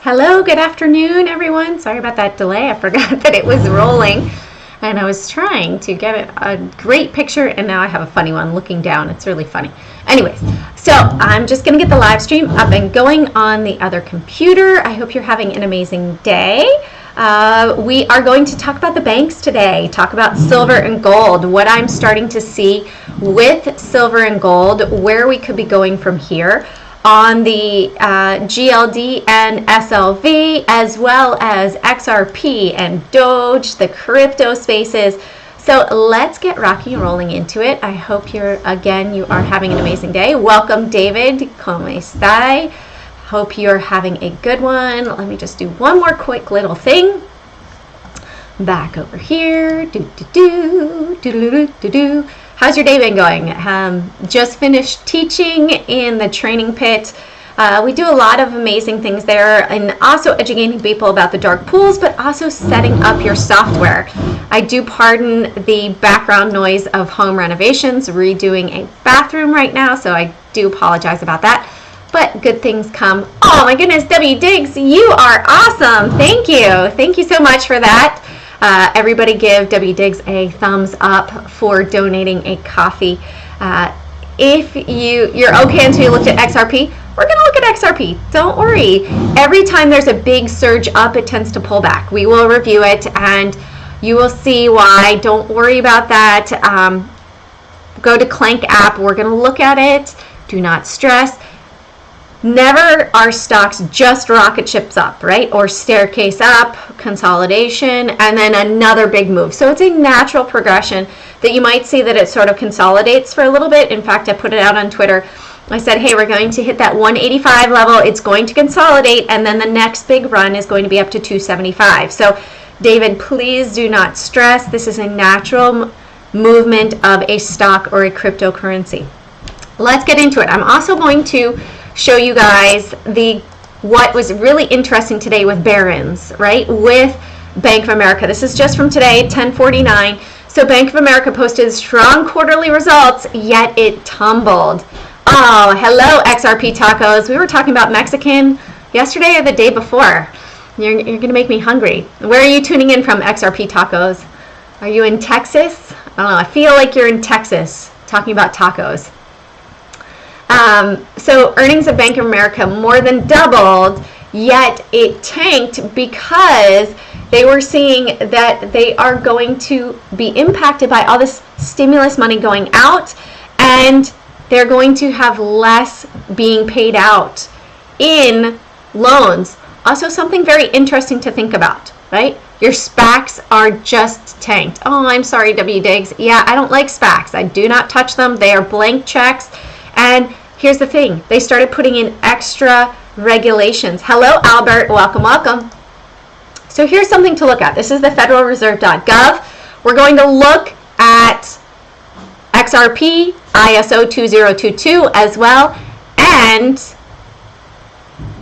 Hello, good afternoon, everyone. Sorry about that delay. I forgot that it was rolling, and I was trying to get a great picture, and now I have a funny one looking down. It's really funny. Anyways, so I'm just going to get the live stream up and going on the other computer. I hope you're having an amazing day. We are going to talk about the banks today, talk about silver and gold, what I'm starting to see with silver and gold, where we could be going from here on the GLD and SLV, as well as XRP and DOGE, the crypto spaces. So let's get rocking and rolling into it. I hope you are having an amazing day. Welcome, David. ¿Cómo está? Hope you're having a good one. Let me just do one more quick little thing. Back over here. How's your day been going? Just finished teaching in the training pit. We do a lot of amazing things there, and also educating people about the dark pools, but also setting up your software. I do pardon the background noise of home renovations, redoing a bathroom right now, so I do apologize about that. But good things come. Oh my goodness, W. Diggs, you are awesome. Thank you. Thank you so much for that. Everybody give W. Diggs a thumbs up for donating a coffee. If you're okay until you looked at XRP, we're going to look at XRP. Don't worry. Every time there's a big surge up, it tends to pull back. We will review it, and you will see why. Don't worry about that. Go to Clank app. We're going to look at it. Do not stress. Never are stocks just rocket ships up, right? Or staircase up, consolidation, and then another big move. So it's a natural progression that you might see that it sort of consolidates for a little bit. In fact, I put it out on Twitter. I said, hey, we're going to hit that 185 level. It's going to consolidate, and then the next big run is going to be up to 275. So, David, please do not stress. This is a natural movement of a stock or a cryptocurrency. Let's get into it. I'm also going to show you guys what was really interesting today with Barron's, right? With Bank of America. This is just from today, 10:49. So Bank of America posted strong quarterly results, yet it tumbled. Oh, hello, XRP tacos. We were talking about Mexican yesterday or the day before. You're going to make me hungry. Where are you tuning in from, XRP tacos? Are you in Texas? I don't know. I feel like you're in Texas talking about tacos. So earnings of Bank of America more than doubled, yet it tanked because they were seeing that they are going to be impacted by all this stimulus money going out, and they're going to have less being paid out in loans. Also, something very interesting to think about, right? Your SPACs are just tanked. Oh, I'm sorry, W. Diggs. Yeah, I don't like SPACs. I do not touch them. They are blank checks. And here's the thing. They started putting in extra regulations. Hello, Albert. Welcome, welcome. So here's something to look at. This is the federalreserve.gov. We're going to look at XRP, ISO 2022 as well, and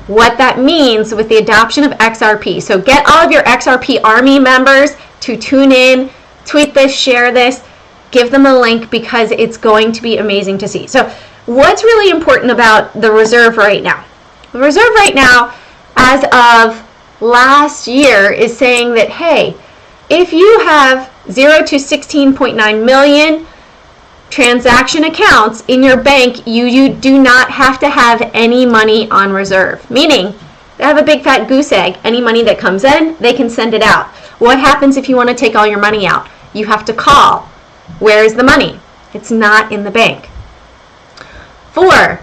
what that means with the adoption of XRP. So get all of your XRP Army members to tune in, tweet this, share this, give them a link, because it's going to be amazing to see. So what's really important about the reserve right now? The reserve right now, as of last year, is saying that, hey, if you have 0 to 16.9 million transaction accounts in your bank, you do not have to have any money on reserve. Meaning, they have a big fat goose egg. Any money that comes in, they can send it out. What happens if you want to take all your money out? You have to call. Where is the money? It's not in the bank. 4.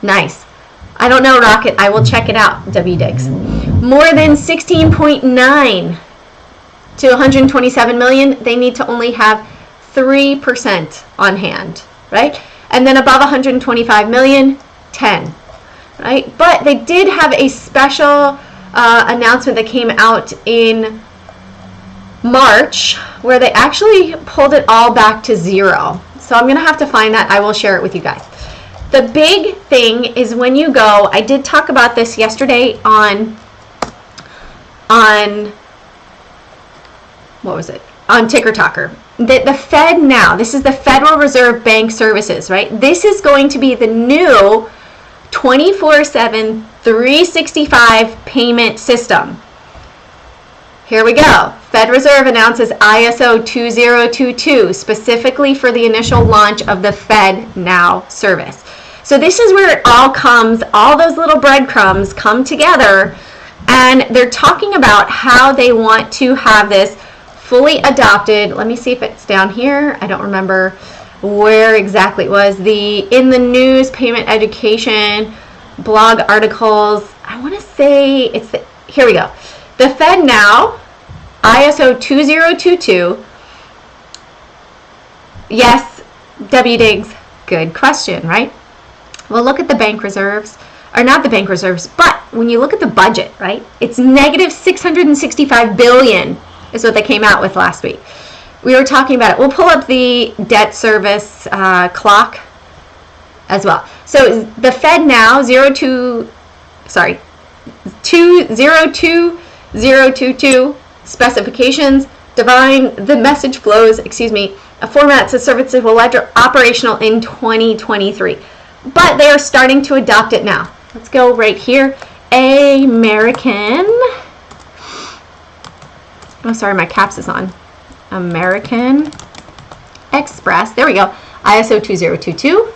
Nice. I don't know, Rocket. I will check it out, W. Diggs. More than 16.9 to 127 million, they need to only have 3% on hand, right? And then above 125 million, 10, right? But they did have a special announcement that came out in March where they actually pulled it all back to 0. So I'm going to have to find that. I will share it with you guys. The big thing is when you go, I did talk about this yesterday on what was it? On Ticker Talker. The Fed now, this is the Federal Reserve Bank Services, right? This is going to be the new 24/7, 365 payment system. Here we go. Fed Reserve announces ISO 2022 specifically for the initial launch of the Fed Now service. So this is where it all comes, all those little breadcrumbs come together, and they're talking about how they want to have this fully adopted. Let me see if it's down here. I don't remember where exactly it was. In the news, payment education, blog articles. I want to say it's here we go. The Fed Now, ISO 2022. Yes, W. Diggs, good question, right? Well, look at the bank reserves, or not the bank reserves, but when you look at the budget, right? It's negative 665 billion is what they came out with last week. We were talking about it. We'll pull up the debt service clock as well. So the Fed Now 202022 specifications define the message flows, a format so services will enter operational in 2023. But they are starting to adopt it now. Let's go right here. American. Oh, sorry, my caps is on. American Express. There we go. ISO 2022.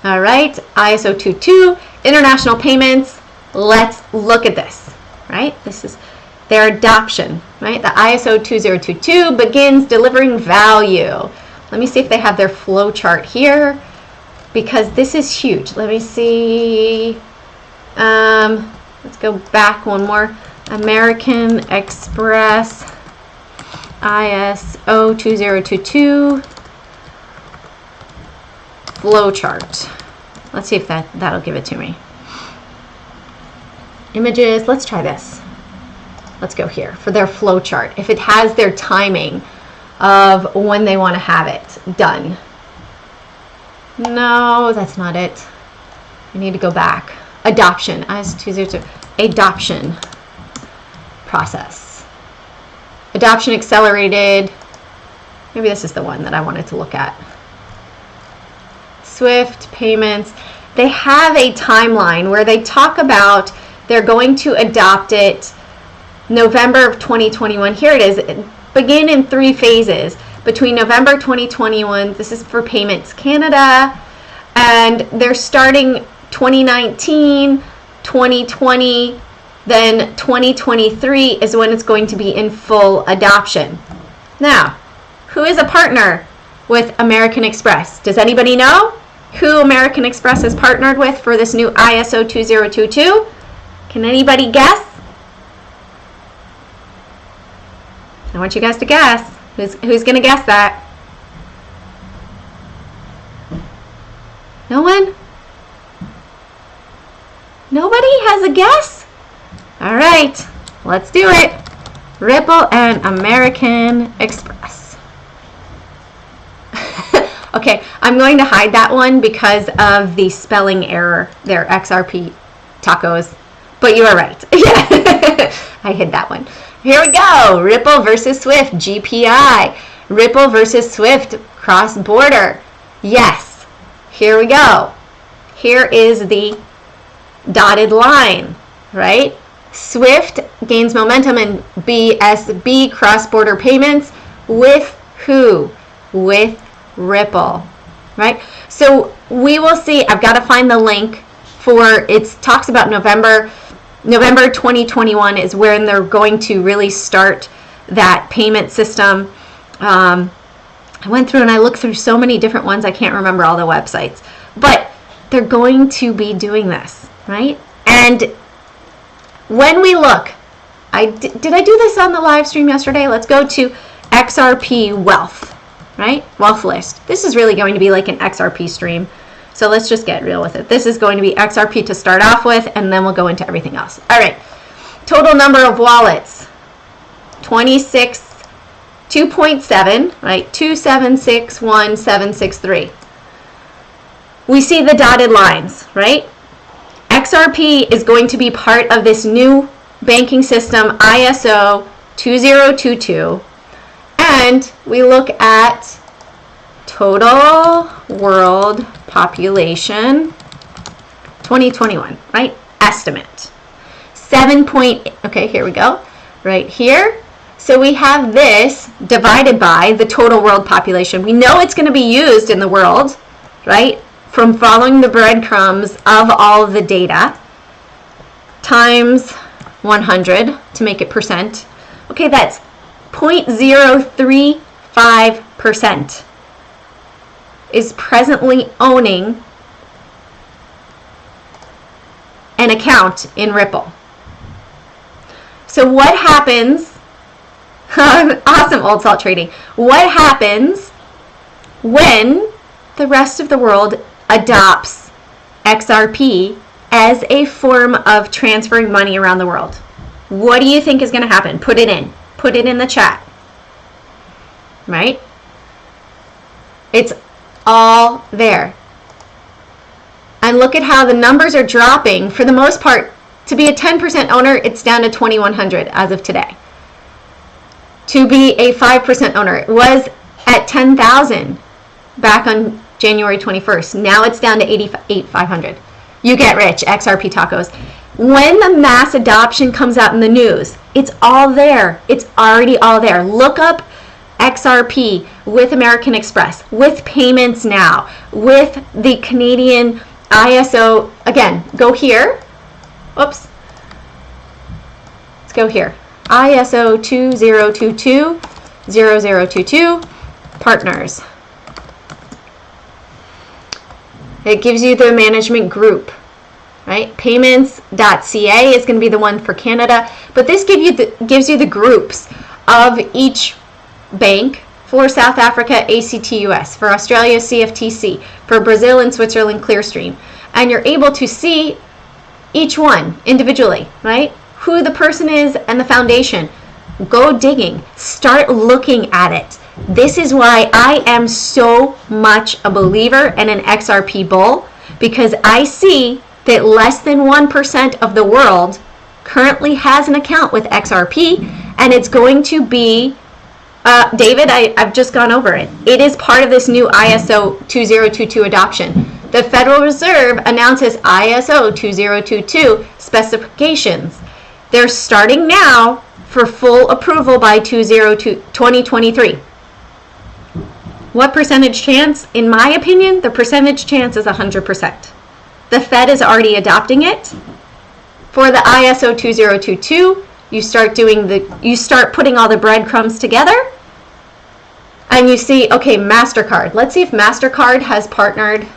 All right. ISO 22. International payments. Let's look at this, right? This is their adoption, right? The ISO 2022 begins delivering value. Let me see if they have their flow chart here, because this is huge. Let me see. Let's go back one more. American Express ISO 2022 flow chart. Let's see if that'll give it to me. Images. Let's try this. Let's go here for their flow chart. If it has their timing of when they want to have it done. No, that's not it. I need to go back. Adoption. ISO 2022. Adoption process. Adoption accelerated. Maybe this is the one that I wanted to look at. Swift payments. They have a timeline where they talk about they're going to adopt it November of 2021. Here it is. Begin in 3 phases. Between November 2021, this is for Payments Canada, and they're starting 2019, 2020, then 2023 is when it's going to be in full adoption. Now, who is a partner with American Express? Does anybody know who American Express is partnered with for this new ISO 2022? Can anybody guess? I want you guys to guess. Who's going to guess that? No one? Nobody has a guess? All right, let's do it. Ripple and American Express. Okay, I'm going to hide that one because of the spelling error there, XRP tacos. But you are right. Yeah, I hid that one. Here we go. Ripple versus Swift, GPI. Ripple versus Swift, cross-border. Yes. Here we go. Here is the dotted line, right? Swift gains momentum in BSB, cross-border payments, with who? With Ripple, right? So we will see. I've got to find the link for it. Talks about November 2021 is when they're going to really start that payment system. I went through and I looked through so many different ones, I can't remember all the websites, but they're going to be doing this, right? And when we look, did I do this on the live stream yesterday? Let's go to Xrp Wealth, right? Wealth list. This is really going to be like an Xrp stream. So let's just get real with it. This is going to be XRP to start off with, and then we'll go into everything else. All right. Total number of wallets, 2.7, right? 2761763. We see the dotted lines, right? XRP is going to be part of this new banking system, ISO 2022. And we look at total world population, 2021, right? Estimate. Okay, here we go. Right here. So we have this divided by the total world population. We know it's going to be used in the world, right? From following the breadcrumbs of all of the data times 100 to make it percent. Okay, that's 0.035% is presently owning an account in Ripple. So what happens, awesome old salt trading, what happens when the rest of the world adopts XRP as a form of transferring money around the world? What do you think is going to happen? Put it in the chat, right? It's all there. And look at how the numbers are dropping. For the most part, to be a 10% owner, it's down to 2,100 as of today. To be a 5% owner, it was at 10,000 back on January 21st. Now it's down to 88,500. You get rich, XRP tacos. When the mass adoption comes out in the news, it's all there. It's already all there. Look up XRP with American Express, with Payments Now, with the Canadian ISO. Again, go here. Oops. Let's go here. ISO 2022-0022 partners. It gives you the management group, right? Payments.ca is going to be the one for Canada, but this gives you the groups of each bank for South Africa, ACTUS, for Australia, CFTC, for Brazil and Switzerland, Clearstream. And you're able to see each one individually, right? Who the person is and the foundation. Go digging. Start looking at it. This is why I am so much a believer and an XRP bull, because I see that less than 1% of the world currently has an account with XRP, and it's going to be, David, I've just gone over it. It is part of this new ISO 2022 adoption. The Federal Reserve announces ISO 2022 specifications. They're starting now for full approval by 2023. What percentage chance? In my opinion, the percentage chance is 100%. The Fed is already adopting it. For the ISO 2022, you start putting all the breadcrumbs together, and you see, okay, Mastercard. Let's see if Mastercard has partnered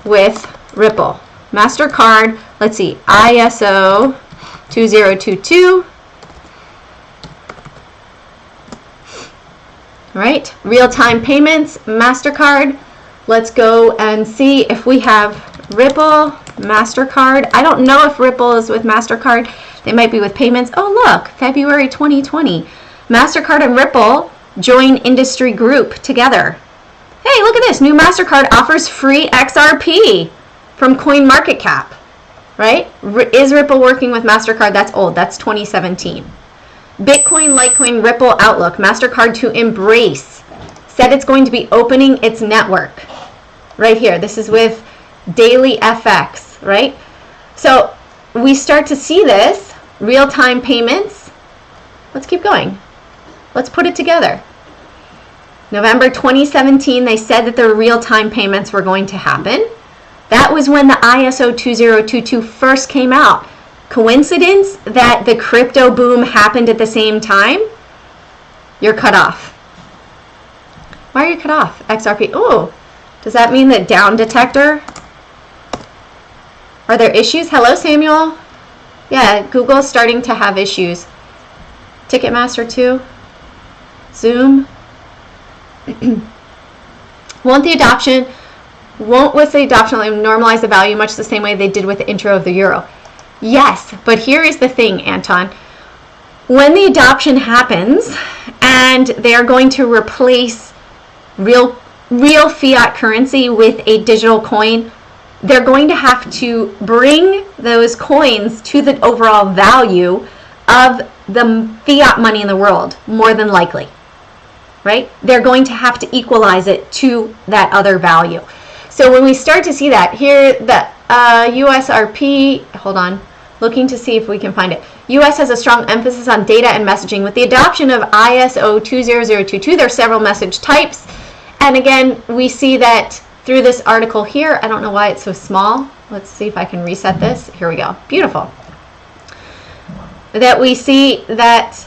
with Ripple. Mastercard, let's see, ISO 2022. Right, real-time payments, Mastercard. Let's go and see if we have Ripple, Mastercard. I don't know if Ripple is with Mastercard. They might be with payments. Oh, look, February 2020. Mastercard and Ripple join industry group together. Hey, look at this. New Mastercard offers free XRP from CoinMarketCap, right? Is Ripple working with Mastercard? That's old. That's 2017. Bitcoin, Litecoin, Ripple outlook. Mastercard to embrace. Said it's going to be opening its network. Right here. This is with Daily FX, right? So we start to see this. Real-time payments. Let's keep going. Let's put it together. November 2017, they said that the real-time payments were going to happen. That was when the ISO 2022 first came out. Coincidence that the crypto boom happened at the same time? You're cut off. Why are you cut off? XRP. Oh, does that mean that down detector? Are there issues? Hello, Samuel. Yeah, Google's starting to have issues. Ticketmaster too. Zoom. Won't with the adoption normalize the value much the same way they did with the intro of the euro? Yes, but here is the thing, Anton. When the adoption happens and they're going to replace real fiat currency with a digital coin, they're going to have to bring those coins to the overall value of the fiat money in the world, more than likely, right? They're going to have to equalize it to that other value. So when we start to see that, here the USRP, hold on, looking to see if we can find it. US has a strong emphasis on data and messaging. With the adoption of ISO 20022, there are several message types. And again, we see that through this article here. I don't know why it's so small. Let's see if I can reset this. Here we go. Beautiful. That we see that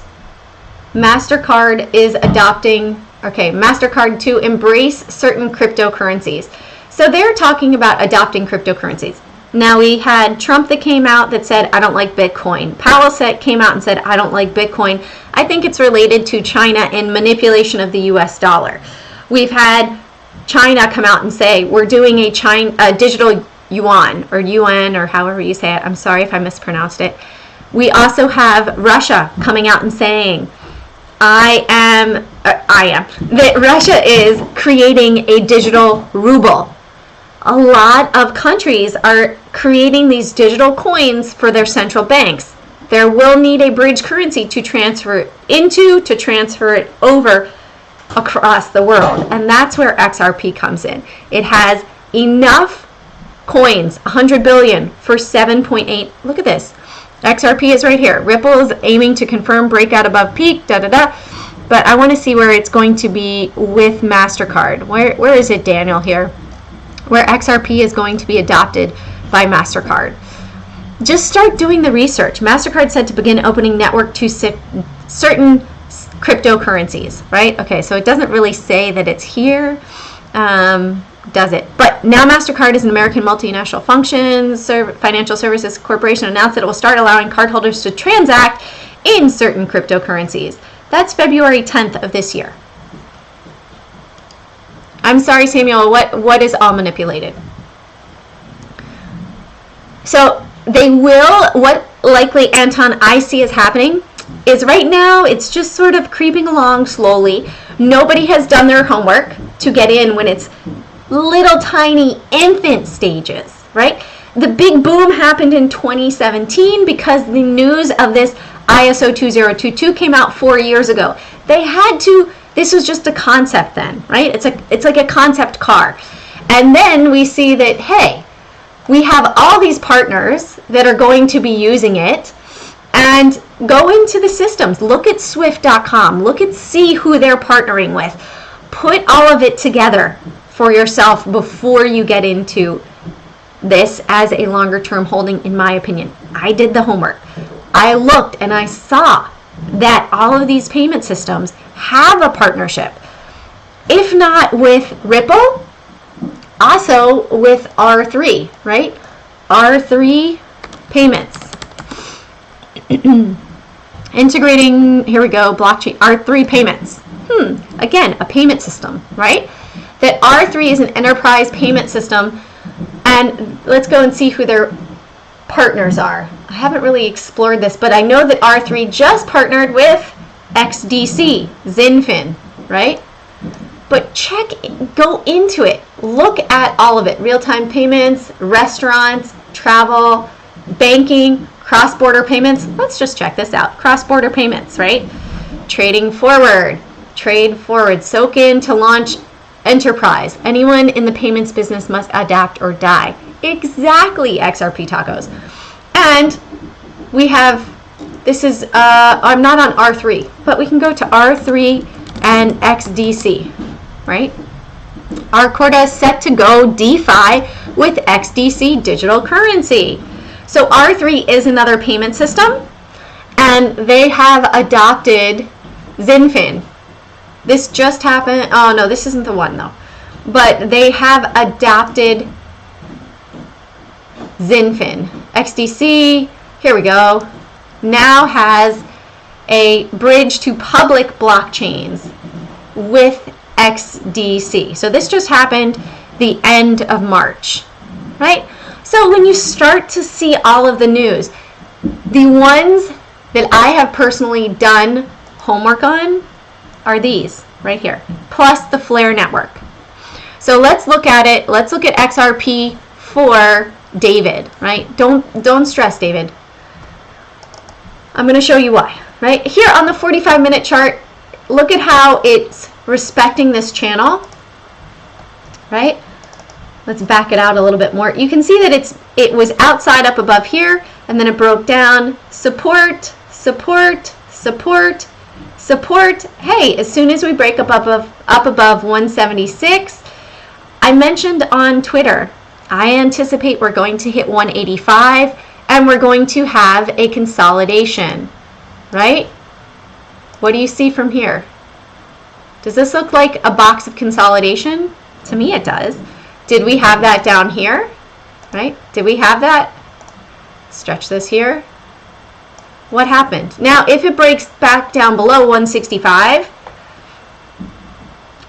Mastercard is adopting, okay, Mastercard to embrace certain cryptocurrencies. So they're talking about adopting cryptocurrencies. Now we had Trump that came out that said, I don't like Bitcoin. Powell came out and said, I don't like Bitcoin. I think it's related to China and manipulation of the US dollar. We've had China come out and say, we're doing a digital yuan or however you say it. I'm sorry if I mispronounced it. We also have Russia coming out and saying, that Russia is creating a digital ruble. A lot of countries are creating these digital coins for their central banks. There will need a bridge currency to transfer it into, to transfer it over across the world. And that's where XRP comes in. It has enough coins, 100 billion for 7.8. Look at this. XRP is right here. Ripple is aiming to confirm breakout above peak, But I want to see where it's going to be with Mastercard. Where is it, Daniel, here? Where XRP is going to be adopted by Mastercard. Just start doing the research. Mastercard said to begin opening network to certain cryptocurrencies, right? Okay, so it doesn't really say that it's here, does it? But now Mastercard is an American multinational financial services corporation announced that it will start allowing cardholders to transact in certain cryptocurrencies. That's February 10th of this year. I'm sorry, Samuel, what is all manipulated? So they will, what likely, Anton, I see is happening is right now it's just sort of creeping along slowly. Nobody has done their homework to get in when it's little tiny infant stages, right? The big boom happened in 2017 because the news of this ISO 2022 came out 4 years ago. They had to, this was just a concept then, right? It's like a concept car. And then we see that, hey, we have all these partners that are going to be using it, and go into the systems. Look at Swift.com. See who they're partnering with. Put all of it together for yourself before you get into this as a longer term holding, in my opinion. I did the homework. I looked and I saw that all of these payment systems have a partnership. If not with Ripple, also with R3, right? R3 payments. Integrating, here we go, blockchain, R3 payments. Again, a payment system, right? That R3 is an enterprise payment system, and let's go and see who their partners are. I haven't really explored this, but I know that R3 just partnered with XDC, Zinfin, right? But go into it. Look at all of it. Real-time payments, restaurants, travel, banking, cross-border payments. Let's just check this out. Cross-border payments, right? Trading forward, trade forward, soak in to launch enterprise. Anyone in the payments business must adapt or die. Exactly, XRP tacos. And we have, this is, I'm not on R3, but we can go to R3 and XDC, right? Our quota is set to go DeFi with XDC digital currency. So R3 is another payment system, and they have adopted Zinfin. This just happened. Oh, no, this isn't the one, though. But they have adopted Zinfin. XDC, here we go, now has a bridge to public blockchains with XDC. So this just happened the end of March, right? So when you start to see all of the news, the ones that I have personally done homework on are these right here, plus the Flare network. So let's look at it. Let's look at XRP for David, right? Don't stress, David. I'm going to show you why, right? Here on the 45-minute chart, look at how it's respecting this channel, right? Let's back it out a little bit more. You can see that it was outside up above here, and then it broke down. Support, support, support, support. Hey, as soon as we break up above 176, I mentioned on Twitter, I anticipate we're going to hit 185 and we're going to have a consolidation, right? What do you see from here? Does this look like a box of consolidation? To me it does. Did we have that down here, right? Did we have that? Stretch this here. What happened? Now, if it breaks back down below 165,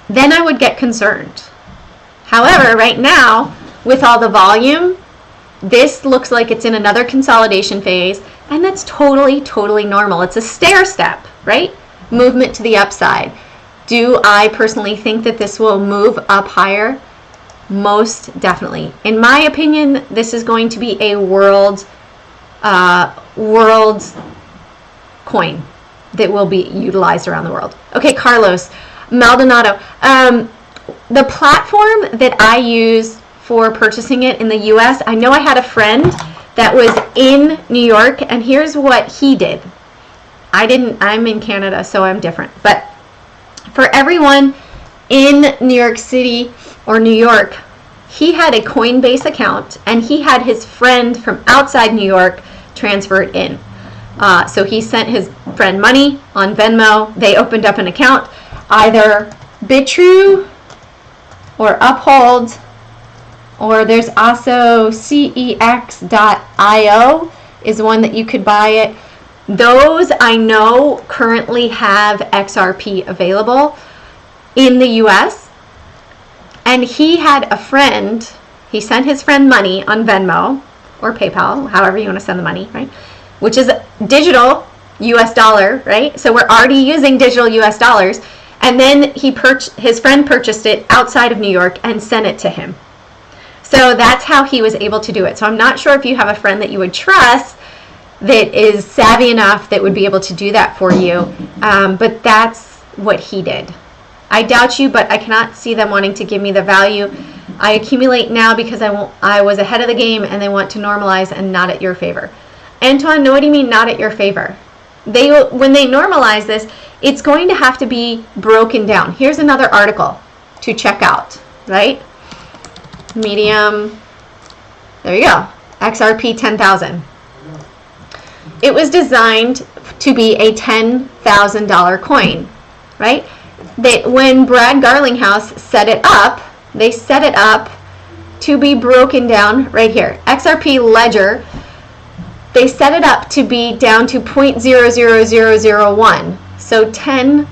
then I would get concerned. However, right now, with all the volume, this looks like it's in another consolidation phase, and that's totally, totally normal. It's a stair step, right? Movement to the upside. Do I personally think that this will move up higher? Most definitely. In my opinion, this is going to be a world coin that will be utilized around the world. Okay, Carlos Maldonado. The platform that I use for purchasing it in the US, I know I had a friend that was in New York, and here's what he did. I'm in Canada, so I'm different. But for everyone in New York City or New York, he had a Coinbase account, and he had his friend from outside New York transfer it in. So he sent his friend money on Venmo. They opened up an account, either bittrue or uphold, or there's also cex.io is one that you could buy it. Those I know currently have XRP available in the US. And he had a friend, he sent his friend money on Venmo or PayPal, however you want to send the money, right? Which is digital US dollar, right? So we're already using digital US dollars. And then his friend purchased it outside of New York and sent it to him. So that's how he was able to do it. So I'm not sure if you have a friend that you would trust that is savvy enough that would be able to do that for you. But that's what he did. I doubt you, but I cannot see them wanting to give me the value. I accumulate now because I was ahead of the game, and they want to normalize and not at your favor. Antoine, what do you mean not at your favor? When they normalize this, it's going to have to be broken down. Here's another article to check out, right? Medium, there you go, XRP 10,000. It was designed to be a $10,000 coin, right? That when Brad Garlinghouse set it up, they set it up to be broken down right here. XRP Ledger, they set it up to be down to 0.00001. So 10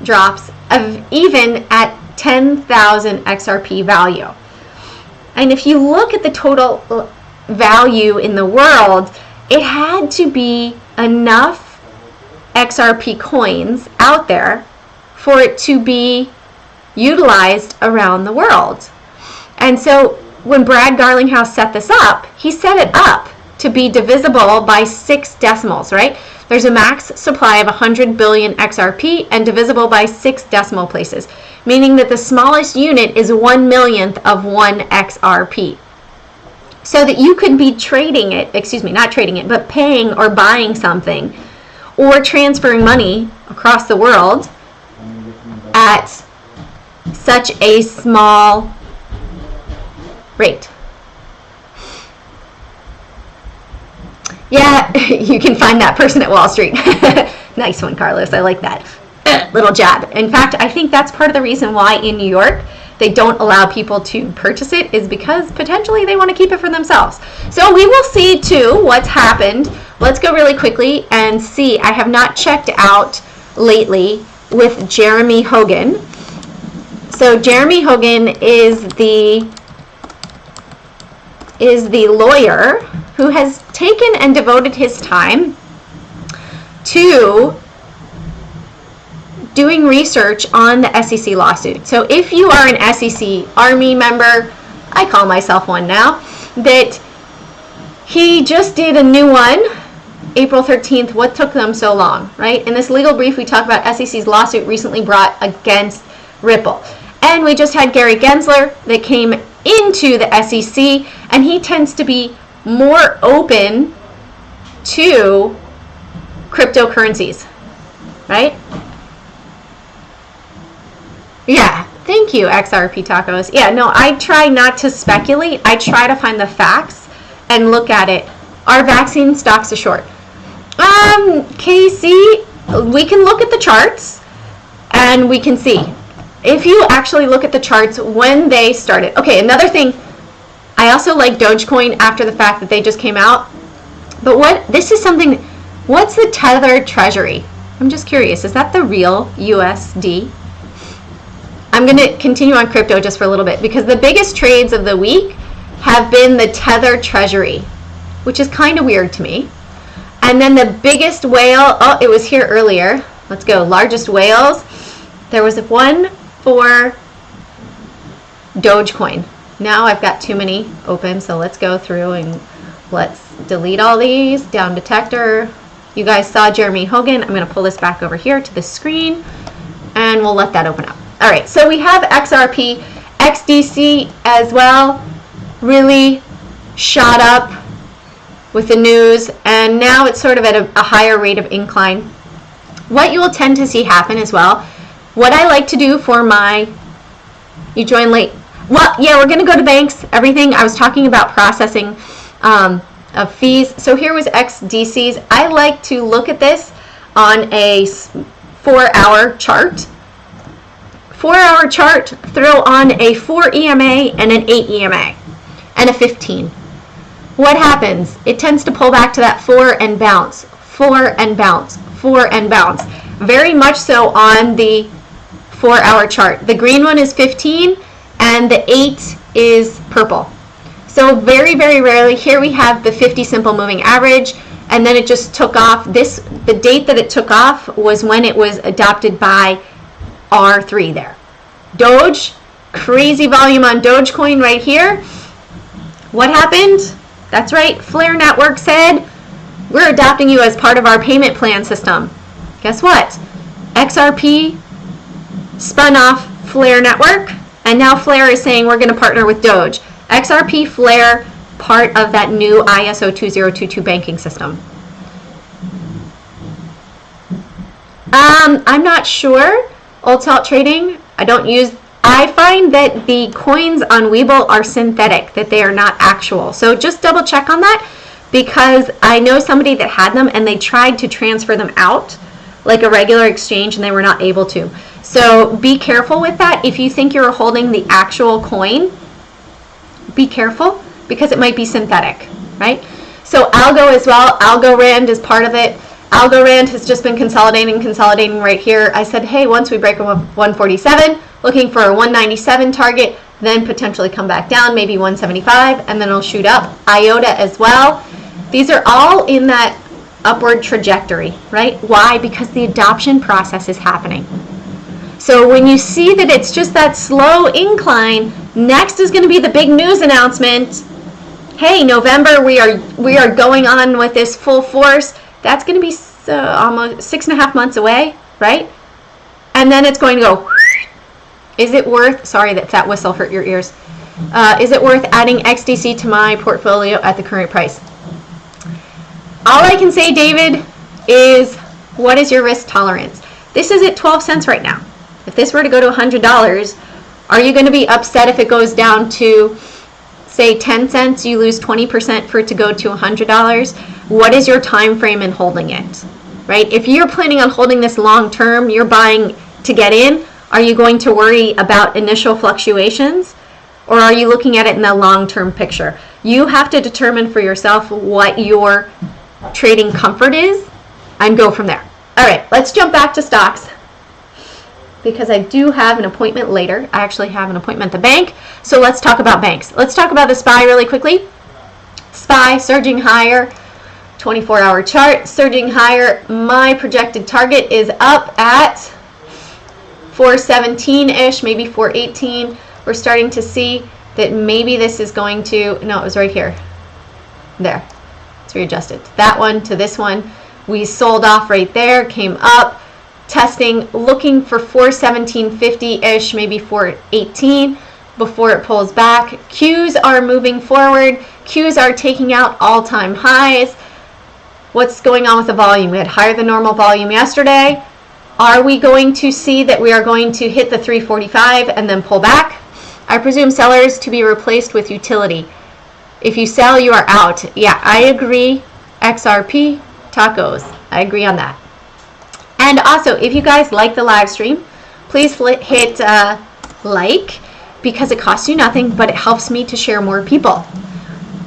drops of even at 10,000 XRP value. And if you look at the total value in the world, it had to be enough XRP coins out there for it to be utilized around the world. And so when Brad Garlinghouse set this up, he set it up to be divisible by 6 decimals, right? There's a max supply of 100 billion XRP and divisible by 6 decimal places, meaning that the smallest unit is 1/1,000,000th of 1 XRP. So that you could be trading it, not trading it, but paying or buying something or transferring money across the world at such a small rate. Yeah, you can find that person at Wall Street. Nice one, Carlos. I like that. Little jab. In fact, I think that's part of the reason why in New York they don't allow people to purchase it, is because potentially they want to keep it for themselves. So we will see too what's happened. Let's go really quickly and see. I have not checked out lately with Jeremy Hogan. So Jeremy Hogan is the lawyer who has taken and devoted his time to doing research on the SEC lawsuit. So if you are an SEC Army member, I call myself one now, that he just did a new one, April 13th, what took them so long, right? In this legal brief, we talk about SEC's lawsuit recently brought against Ripple. And we just had Gary Gensler that came into the SEC, and he tends to be more open to cryptocurrencies, right? Yeah, thank you, XRP Tacos. Yeah, no, I try not to speculate. I try to find the facts and look at it. Are vaccine stocks a short? Casey, we can look at the charts and we can see. If you actually look at the charts when they started. Okay, another thing, I also like Dogecoin after the fact that they just came out. But this is something, what's the Tether Treasury? I'm just curious, is that the real USD? I'm going to continue on crypto just for a little bit because the biggest trades of the week have been the Tether Treasury, which is kind of weird to me. And then the biggest whale, oh, it was here earlier. Let's go, largest whales. There was one for Dogecoin. Now I've got too many open, so let's go through and let's delete all these. Down detector. You guys saw Jeremy Hogan. I'm going to pull this back over here to the screen and we'll let that open up. All right, so we have XRP, XDC as well, really shot up with the news, and now it's sort of at a higher rate of incline. What you will tend to see happen as well, what I like to do for you joined late. Well, yeah, we're going to go to banks, everything. I was talking about processing of fees. So here was XDCs. I like to look at this on a 4-hour chart. 4-hour chart, throw on a 4 EMA and an 8 EMA and a 15. What happens? It tends to pull back to that 4 and bounce, 4 and bounce, 4 and bounce. Very much so on the 4-hour chart. The green one is 15 and the 8 is purple. So very, very rarely, here we have the 50 simple moving average, and then it just took off. The date that it took off was when it was adopted by R3 there. Doge, crazy volume on Dogecoin right here. What happened? That's right, Flare Network said, we're adopting you as part of our payment plan system. Guess what? XRP spun off Flare Network, and now Flare is saying we're going to partner with Doge. XRP, Flare, part of that new ISO 2022 banking system. I'm not sure. Untitled Trading, I find that the coins on Webull are synthetic, that they are not actual. So just double check on that, because I know somebody that had them and they tried to transfer them out like a regular exchange and they were not able to. So be careful with that. If you think you're holding the actual coin, be careful because it might be synthetic, right? So ALGO as well, Algorand is part of it. Algorand has just been consolidating right here. I said, hey, once we break a 147, looking for a 197 target, then potentially come back down, maybe 175, and then it'll shoot up. IOTA as well. These are all in that upward trajectory, right? Why? Because the adoption process is happening. So when you see that it's just that slow incline, next is going to be the big news announcement. Hey, November, we are going on with this full force. That's going to be almost 6.5 months away, right? And then it's going to go, is it worth, sorry that whistle hurt your ears. Is it worth adding XDC to my portfolio at the current price? All I can say, David, is what is your risk tolerance? This is at 12 cents right now. If this were to go to $100, are you going to be upset if it goes down to, say, 10 cents, you lose 20% for it to go to $100? What is your time frame in holding it, right? If you're planning on holding this long term, you're buying to get in, are you going to worry about initial fluctuations, or are you looking at it in the long-term picture? You have to determine for yourself what your trading comfort is and go from there. All right, let's jump back to stocks because I do have an appointment later. I actually have an appointment at the bank, so let's talk about banks. Let's talk about the SPY really quickly. SPY surging higher, 24-hour chart surging higher. My projected target is up at 417-ish, maybe 418. We're starting to see that maybe this is going to, no, it was right here. There, it's readjusted. That one to this one. We sold off right there, came up, testing, looking for 417.50-ish, maybe 418. before it pulls back. Qs are moving forward. Qs are taking out all-time highs. What's going on with the volume? We had higher than normal volume yesterday. Are we going to see that we are going to hit the 345 and then pull back? I presume sellers to be replaced with utility. If you sell, you are out. Yeah, I agree. XRP, tacos. I agree on that. And also, if you guys like the live stream, please hit like, because it costs you nothing, but it helps me to share more people.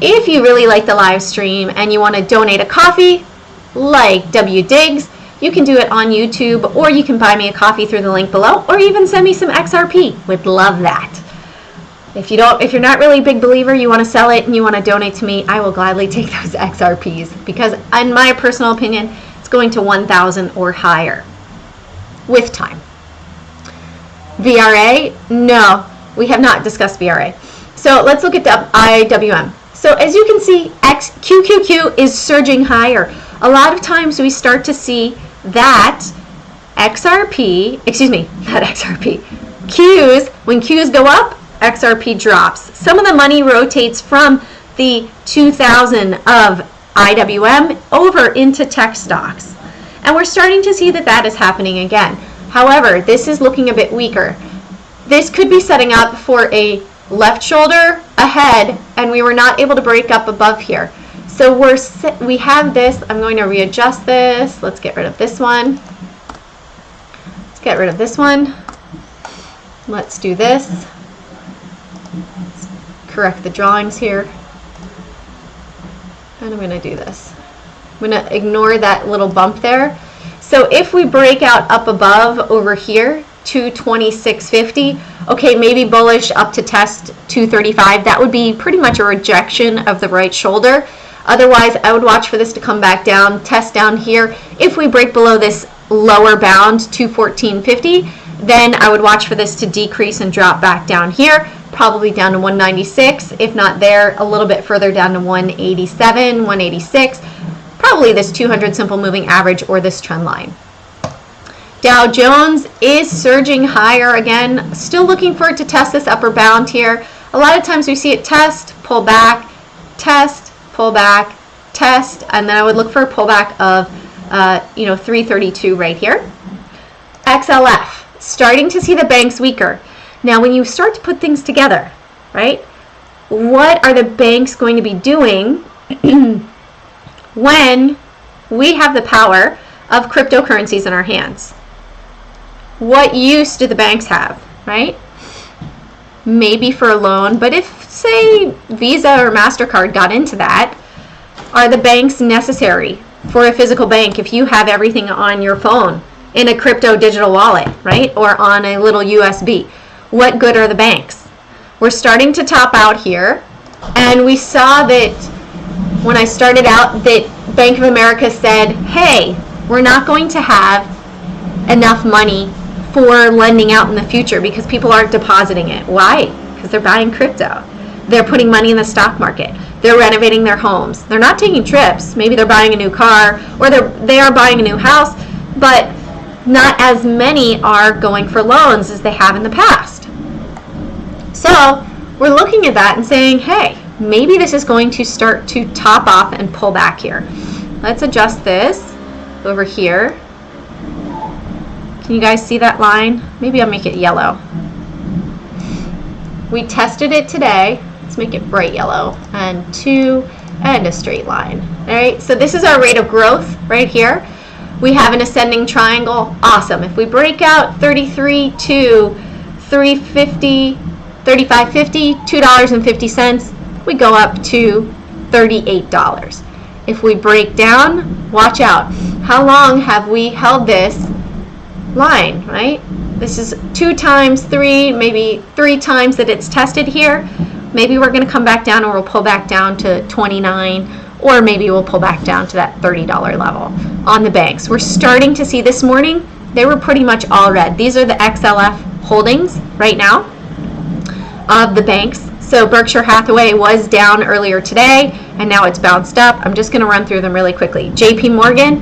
If you really like the live stream and you want to donate a coffee, like W Diggs, you can do it on YouTube, or you can buy me a coffee through the link below, or even send me some XRP. Would love that. If you're not really a big believer, you want to sell it and you want to donate to me, I will gladly take those XRPs, because in my personal opinion, it's going to 1,000 or higher with time. VRA, no, we have not discussed VRA. So let's look at IWM. So as you can see, QQQ is surging higher. A lot of times we start to see that Qs, when Qs go up, XRP drops. Some of the money rotates from the 2,000 of IWM over into tech stocks. And we're starting to see that is happening again. However, this is looking a bit weaker. This could be setting up for a left shoulder ahead, and we were not able to break up above here. So we have this. I'm going to readjust this. Let's get rid of this one. Let's get rid of this one. Let's do this. Let's correct the drawings here. And I'm going to do this. I'm going to ignore that little bump there. So if we break out up above over here, 226.50, okay, maybe bullish up to test 235. That would be pretty much a rejection of the right shoulder. Otherwise, I would watch for this to come back down, test down here. If we break below this lower bound, 214.50, then I would watch for this to decrease and drop back down here, probably down to 196, if not there, a little bit further down to 187, 186, probably this 200 simple moving average or this trend line. Dow Jones is surging higher again, still looking for it to test this upper bound here. A lot of times we see it test, pull back, test, pull back, test, and then I would look for a pullback of 332 right here. XLF, starting to see the banks weaker. Now when you start to put things together, right, what are the banks going to be doing when we have the power of cryptocurrencies in our hands? What use do the banks have, right? Maybe for a loan, but if, say, Visa or Mastercard got into that, are the banks necessary for a physical bank if you have everything on your phone in a crypto digital wallet, right? Or on a little USB? What good are the banks? We're starting to top out here, and we saw that when I started out that Bank of America said, hey, we're not going to have enough money for lending out in the future because people aren't depositing it. Why? Because they're buying crypto. They're putting money in the stock market. They're renovating their homes. They're not taking trips. Maybe they're buying a new car, or they are buying a new house, but not as many are going for loans as they have in the past. So we're looking at that and saying, hey, maybe this is going to start to top off and pull back here. Let's adjust this over here. Can you guys see that line? Maybe I'll make it yellow. We tested it today. Let's make it bright yellow and a straight line. All right, so this is our rate of growth right here. We have an ascending triangle. Awesome. If we break out 33 to 350, 35.50, $2.50, we go up to $38. If we break down, watch out. How long have we held this line, right? This is 2 times 3, maybe 3 times that it's tested here. Maybe we're going to come back down, or we'll pull back down to 29, or maybe we'll pull back down to that $30 level on the banks. We're starting to see this morning, they were pretty much all red. These are the XLF holdings right now of the banks. So Berkshire Hathaway was down earlier today, and now it's bounced up. I'm just going to run through them really quickly. JP Morgan,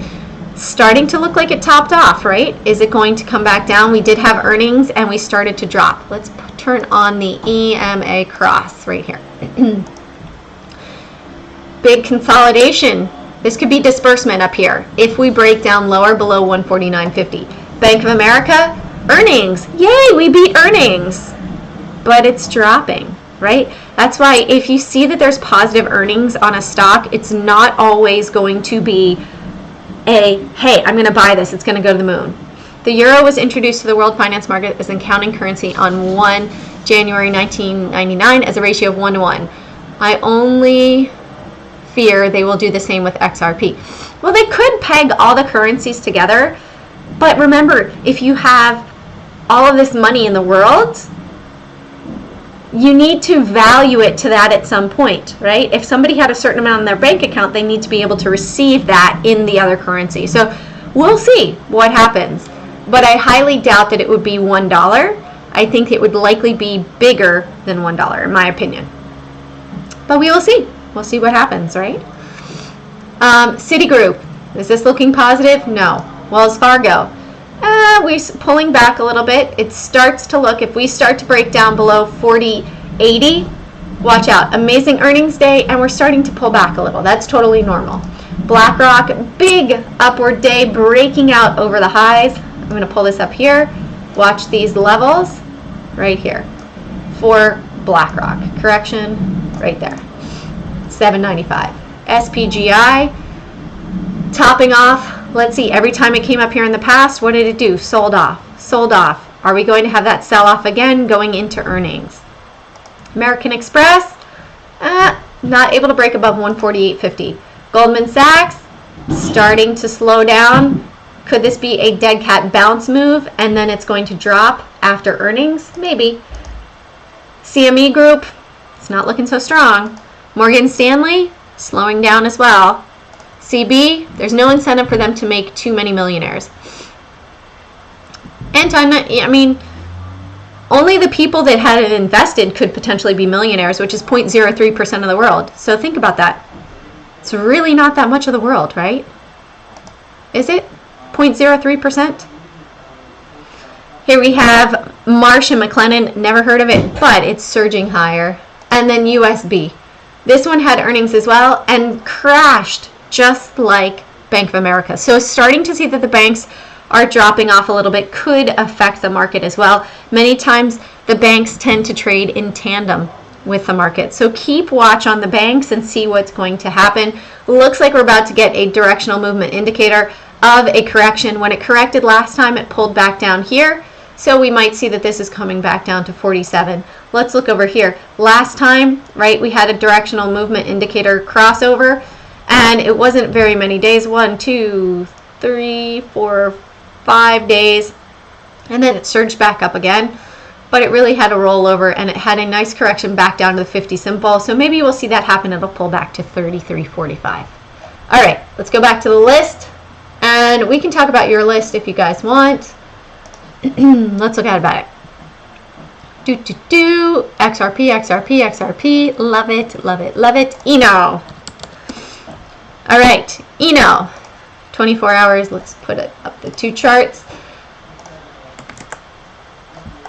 starting to look like it topped off, right? Is it going to come back down? We did have earnings and we started to drop. Let's turn on the EMA cross right here. Big consolidation. This could be disbursement up here if we break down lower below 149.50. Bank of America, earnings. Yay, we beat earnings. But it's dropping, right? That's why if you see that there's positive earnings on a stock, it's not always going to be hey, I'm going to buy this. It's going to go to the moon. The euro was introduced to the world finance market as an accounting currency on 1 January 1999 as a ratio of 1 to 1. I only fear they will do the same with XRP. Well, they could peg all the currencies together, but remember, if you have all of this money in the world, you need to value it to that at some point, right? If somebody had a certain amount in their bank account, they need to be able to receive that in the other currency. So we'll see what happens. But I highly doubt that it would be $1. I think it would likely be bigger than $1, in my opinion. But we will see. We'll see what happens, right? Citigroup. Is this looking positive? No. Wells Fargo. We're pulling back a little bit. It starts to look, if we start to break down below 40.80, watch out. Amazing earnings day, and we're starting to pull back a little. That's totally normal. BlackRock, big upward day, breaking out over the highs. I'm going to pull this up here. Watch these levels right here for BlackRock. Correction right there. 795. SPGI, topping off. Let's see, every time it came up here in the past, what did it do? Sold off. Sold off. Are we going to have that sell off again going into earnings? American Express, not able to break above 148.50. Goldman Sachs, starting to slow down. Could this be a dead cat bounce move and then it's going to drop after earnings? Maybe. CME Group, it's not looking so strong. Morgan Stanley, slowing down as well. CB, there's no incentive for them to make too many millionaires. And I mean, only the people that had it invested could potentially be millionaires, which is 0.03% of the world. So think about that. It's really not that much of the world, right? Is it? 0.03%? Here we have Marsh and McLennan, never heard of it, but it's surging higher. And then USB. This one had earnings as well and crashed just like Bank of America. So starting to see that the banks are dropping off a little bit could affect the market as well. Many times the banks tend to trade in tandem with the market. So keep watch on the banks and see what's going to happen. Looks like we're about to get a directional movement indicator of a correction. When it corrected last time, it pulled back down here. So we might see that this is coming back down to 47. Let's look over here. Last time, right, we had a directional movement indicator crossover. And it wasn't very many days, 1, 2, 3, 4, 5 days, and then it surged back up again, but it really had a rollover and it had a nice correction back down to the 50 simple, so maybe we'll see that happen. It'll pull back to 33.45. All right, let's go back to the list, and we can talk about your list if you guys want. Let's look at about it. XRP, XRP, XRP, love it, love it, love it. ENO. All right, ENO, 24 hours. Let's put it up the two charts.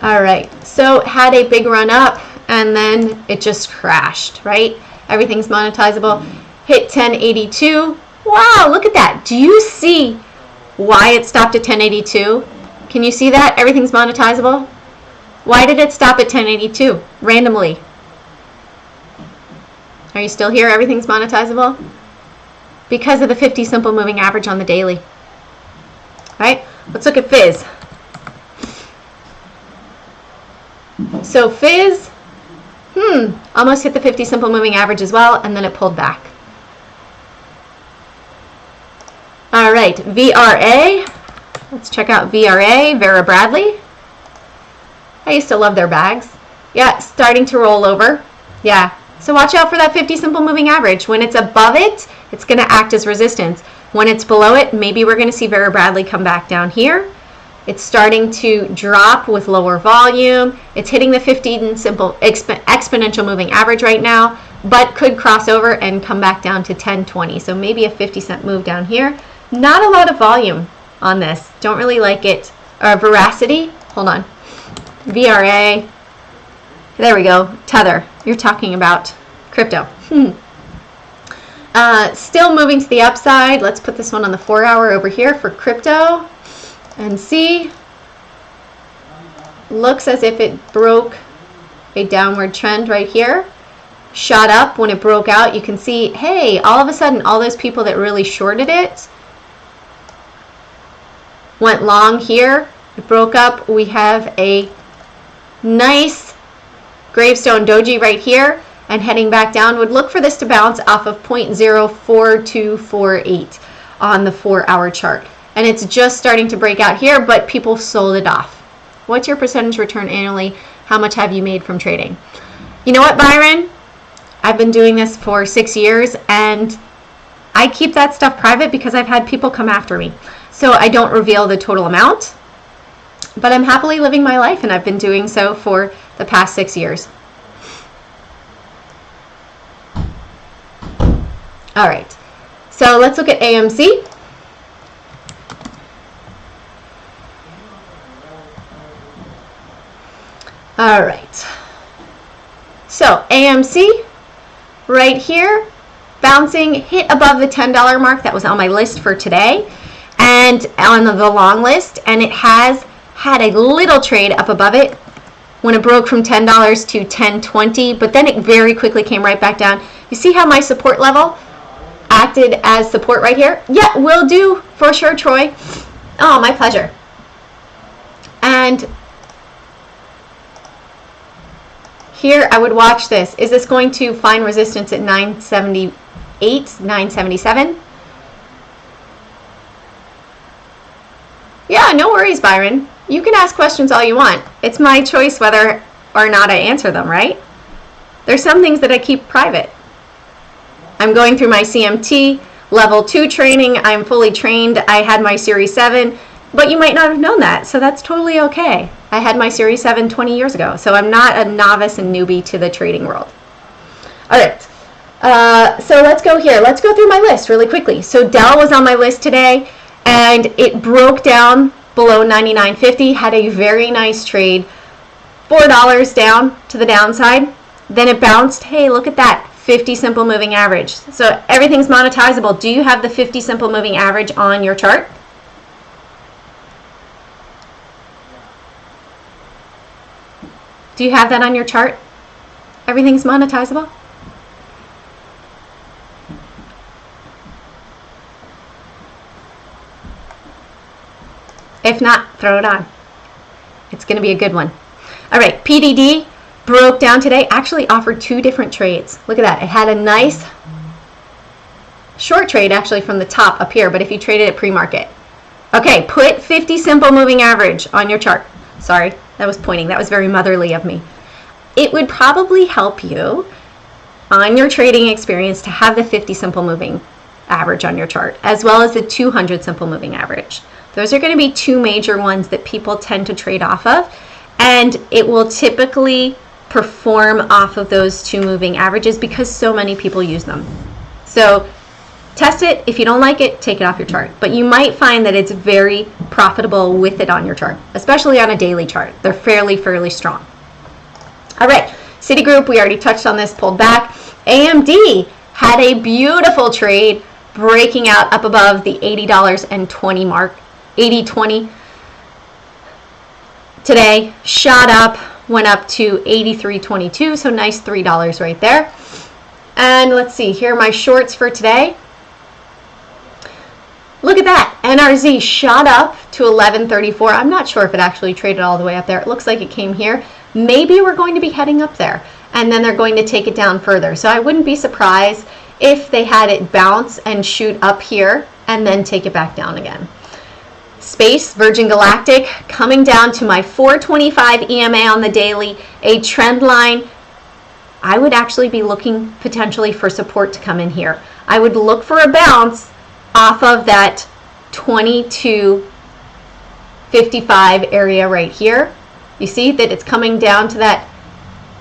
All right, so had a big run up and then it just crashed, right? Everything's monetizable. Hit 1082. Wow, look at that. Do you see why it stopped at 1082? Can you see that? Everything's monetizable. Why did it stop at 1082 randomly? Are you still here? Everything's monetizable? Because of the 50 simple moving average on the daily. All right, let's look at Fizz. So Fizz, almost hit the 50 simple moving average as well, and then it pulled back. All right, VRA. Let's check out VRA, Vera Bradley. I used to love their bags. Yeah, starting to roll over. Yeah. So watch out for that 50 simple moving average. When it's above it, it's going to act as resistance. When it's below it, maybe we're going to see Vera Bradley come back down here. It's starting to drop with lower volume. It's hitting the 15 simple exponential moving average right now, but could cross over and come back down to 10.20. So maybe a 50-cent move down here. Not a lot of volume on this. Don't really like it. Veracity, hold on. VRA, there we go. Tether, you're talking about crypto. Still moving to the upside. Let's put this one on the 4-hour over here for crypto and see. Looks as if it broke a downward trend right here. Shot up when it broke out. You can see, hey, all of a sudden, all those people that really shorted it went long here. It broke up. We have a nice gravestone doji right here, and heading back down. Would look for this to bounce off of 0.04248 on the 4-hour chart. And it's just starting to break out here, but people sold it off. What's your percentage return annually? How much have you made from trading? You know what, Byron? I've been doing this for 6 years, and I keep that stuff private because I've had people come after me. So I don't reveal the total amount, but I'm happily living my life, and I've been doing so for the past 6 years. All right, so let's look at AMC. All right, so AMC right here, bouncing, hit above the $10 mark. That was on my list for today and on the long list, and it has had a little trade up above it when it broke from $10 to $10.20, but then it very quickly came right back down. You see how my support level acted as support right here? Yeah, will do for sure, Troy. Oh, my pleasure. And here I would watch this. Is this going to find resistance at 978, 977? Yeah, no worries, Byron. You can ask questions all you want. It's my choice whether or not I answer them, right? There's some things that I keep private. I'm going through my CMT level 2 training. I'm fully trained. I had my Series 7, but you might not have known that, so that's totally okay. I had my Series 7 20 years ago, so I'm not a novice and newbie to the trading world. All right, so let's go here. Let's go through my list really quickly. So Dell was on my list today, and it broke down below 99.50, had a very nice trade, $4 down to the downside. Then it bounced. Hey, look at that, 50 simple moving average. So everything's monetizable. Do you have the 50 simple moving average on your chart? Do you have that on your chart? Everything's monetizable? If not, throw it on. It's going to be a good one. All right, PDD broke down today. Actually offered 2 different trades. Look at that. It had a nice short trade actually from the top up here, but if you traded it pre-market. Okay, put 50 simple moving average on your chart. Sorry, that was pointing. That was very motherly of me. It would probably help you on your trading experience to have the 50 simple moving average on your chart, as well as the 200 simple moving average. Those are going to be 2 major ones that people tend to trade off of, and it will typically perform off of those 2 moving averages because so many people use them. So test it. If you don't like it, take it off your chart. But you might find that it's very profitable with it on your chart, especially on a daily chart. They're fairly strong. All right, Citigroup, we already touched on this, pulled back. AMD had a beautiful trade, breaking out up above the $80.20 mark, 80.20 today, shot up, went up to 83.22, so nice $3 right there. And let's see, here are my shorts for today. Look at that, NRZ shot up to 11.34. I'm not sure if it actually traded all the way up there. It looks like it came here. Maybe we're going to be heading up there, and then they're going to take it down further. So I wouldn't be surprised if they had it bounce and shoot up here and then take it back down again. Space, Virgin Galactic, coming down to my 425 EMA on the daily, a trend line. I would actually be looking potentially for support to come in here. I would look for a bounce off of that 22.55 area right here. You see that it's coming down to that.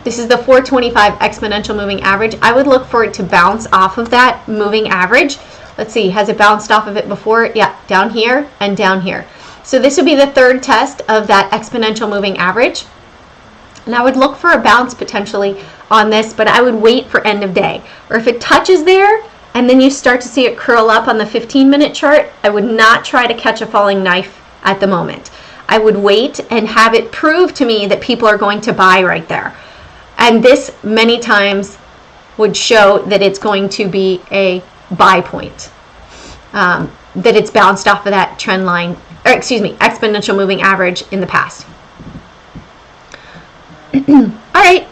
This is the 425 exponential moving average. I would look for it to bounce off of that moving average. let's see, has it bounced off of it before? Yeah, down here and down here. So this would be the third test of that exponential moving average. And I would look for a bounce potentially on this, but I would wait for end of day. Or if it touches there and then you start to see it curl up on the 15-minute chart, I would not try to catch a falling knife at the moment. I would wait and have it prove to me that people are going to buy right there. And this many times would show that it's going to be a buy point, that it's bounced off of that trend line, or excuse me, exponential moving average in the past. All right,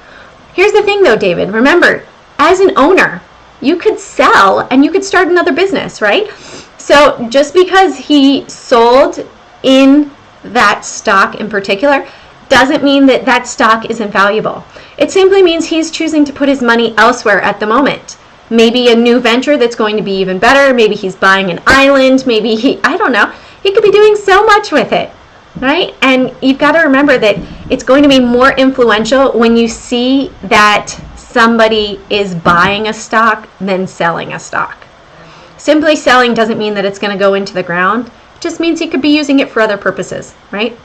here's the thing though, David. Remember, as an owner, you could sell and you could start another business, right? So just because he sold in that stock in particular doesn't mean that that stock isn't valuable. It simply means he's choosing to put his money elsewhere at the moment. Maybe a new venture that's going to be even better. Maybe he's buying an island. Maybe I don't know. He could be doing so much with it, right? And you've got to remember that it's going to be more influential when you see that somebody is buying a stock than selling a stock. Simply selling doesn't mean that it's going to go into the ground. It just means he could be using it for other purposes, right?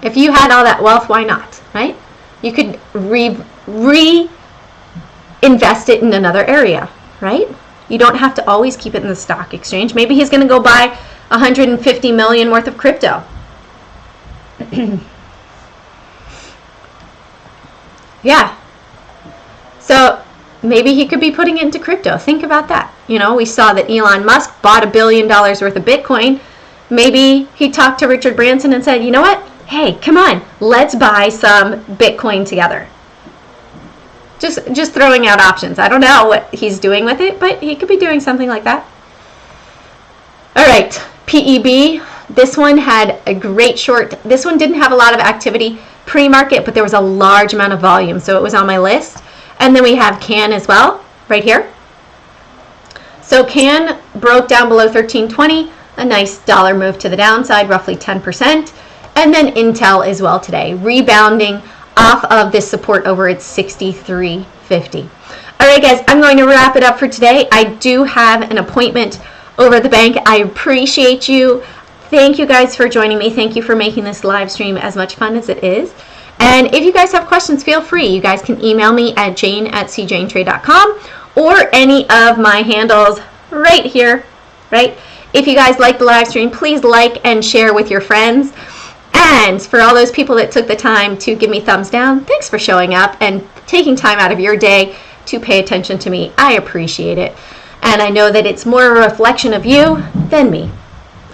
If you had all that wealth, why not, right? You could reinvest it in another area, right? You don't have to always keep it in the stock exchange. Maybe he's going to go buy 150 million worth of crypto. Yeah. So maybe he could be putting it into crypto. Think about that. You know, we saw that Elon Musk bought $1 billion worth of Bitcoin. Maybe he talked to Richard Branson and said, you know what? Hey, come on, let's buy some Bitcoin together. Just throwing out options. I don't know what he's doing with it, but he could be doing something like that. All right, PEB. This one had a great short. This one didn't have a lot of activity pre-market, but there was a large amount of volume, so it was on my list. And then we have CAN as well, right here. So CAN broke down below 1320, a nice dollar move to the downside, roughly 10%. And then Intel as well today, rebounding off of this support over at 63.50. All right, guys, I'm going to wrap it up for today. I do have an appointment over at the bank. I appreciate you. Thank you guys for joining me. Thank you for making this live stream as much fun as it is. And if you guys have questions, feel free. You guys can email me at jane@cjanetrade.com or any of my handles right here, right? If you guys like the live stream, please like and share with your friends. And for all those people that took the time to give me thumbs down, thanks for showing up and taking time out of your day to pay attention to me. I appreciate it. And I know that it's more a reflection of you than me.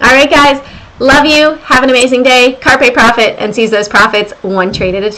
All right, guys. Love you. Have an amazing day. Carpe profit and seize those profits one trade at a time.